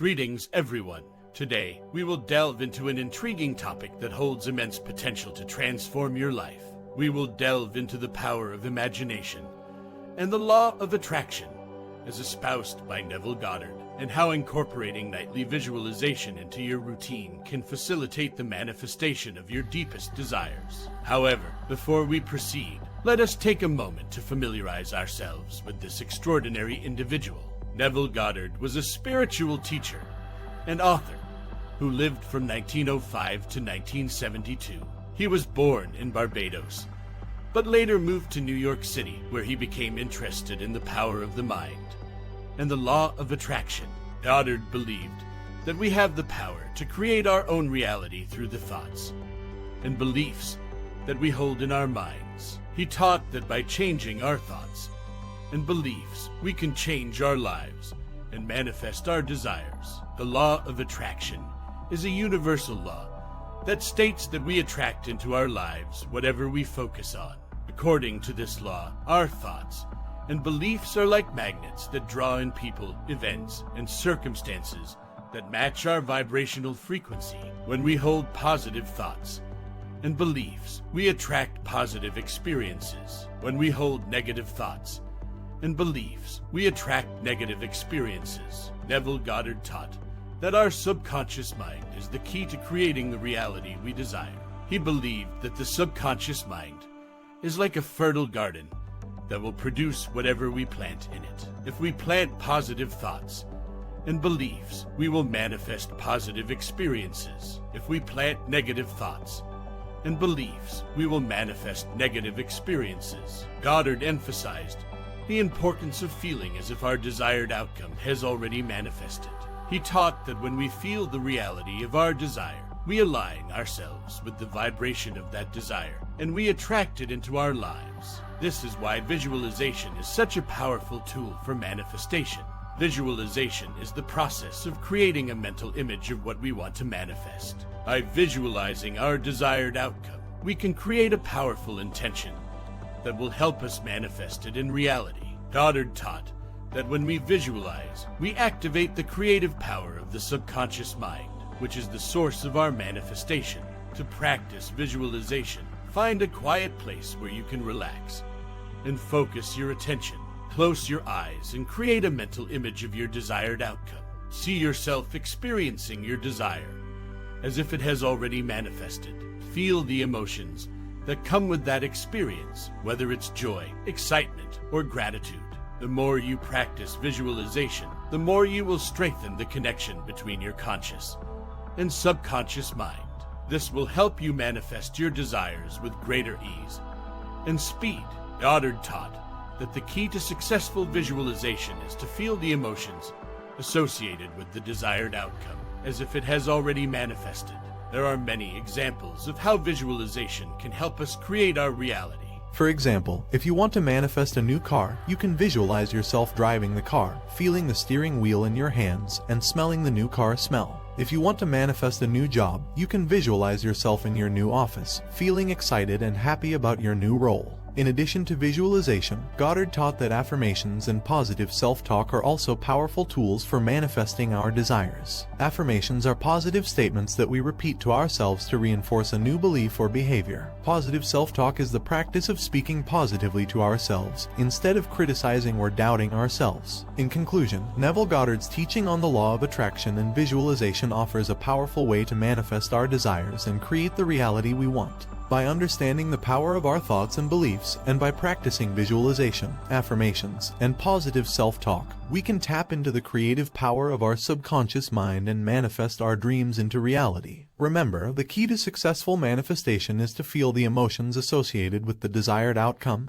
Greetings, everyone. Today, we will delve into an intriguing topic that holds immense potential to transform your life. We will delve into the power of imagination and the law of attraction, as espoused by Neville Goddard, and how incorporating nightly visualization into your routine can facilitate the manifestation of your deepest desires. However, before we proceed, let us take a moment to familiarize ourselves with this extraordinary individual. Neville Goddard was a spiritual teacher and author who lived from 1905 to 1972. He was born in Barbados, but later moved to New York City, where he became interested in the power of the mind and the law of attraction. Goddard believed that we have the power to create our own reality through the thoughts and beliefs that we hold in our minds. He taught that by changing our thoughts and beliefs, we can change our lives and manifest our desires. The law of attraction is a universal law that states that we attract into our lives whatever we focus on. According to this law, our thoughts and beliefs are like magnets that draw in people, events, and circumstances that match our vibrational frequency. When we hold positive thoughts and beliefs, we attract positive experiences. When we hold negative thoughts and beliefs, we attract negative experiences. Neville Goddard taught that our subconscious mind is the key to creating the reality we desire. He believed that the subconscious mind is like a fertile garden that will produce whatever we plant in it. If we plant positive thoughts and beliefs, we will manifest positive experiences. If we plant negative thoughts and beliefs, we will manifest negative experiences. Goddard emphasized the importance of feeling as if our desired outcome has already manifested. He taught that when we feel the reality of our desire, we align ourselves with the vibration of that desire, and we attract it into our lives. This is why visualization is such a powerful tool for manifestation. Visualization is the process of creating a mental image of what we want to manifest. By visualizing our desired outcome, we can create a powerful intention that will help us manifest it in reality. Goddard taught that when we visualize, we activate the creative power of the subconscious mind, which is the source of our manifestation. To practice visualization, find a quiet place where you can relax and focus your attention. Close your eyes and create a mental image of your desired outcome. See yourself experiencing your desire as if it has already manifested. Feel the emotions that come with that experience, whether it's joy, excitement, or gratitude. The more you practice visualization, the more you will strengthen the connection between your conscious and subconscious mind. This will help you manifest your desires with greater ease and speed. Goddard taught that the key to successful visualization is to feel the emotions associated with the desired outcome as if it has already manifested. There are many examples of how visualization can help us create our reality. For example, if you want to manifest a new car, you can visualize yourself driving the car, feeling the steering wheel in your hands, and smelling the new car smell. If you want to manifest a new job, you can visualize yourself in your new office, feeling excited and happy about your new role. In addition to visualization, Goddard taught that affirmations and positive self-talk are also powerful tools for manifesting our desires. Affirmations are positive statements that we repeat to ourselves to reinforce a new belief or behavior. Positive self-talk is the practice of speaking positively to ourselves, instead of criticizing or doubting ourselves. In conclusion, Neville Goddard's teaching on the law of attraction and visualization offers a powerful way to manifest our desires and create the reality we want. By understanding the power of our thoughts and beliefs, and by practicing visualization, affirmations, and positive self-talk, we can tap into the creative power of our subconscious mind and manifest our dreams into reality. Remember, the key to successful manifestation is to feel the emotions associated with the desired outcome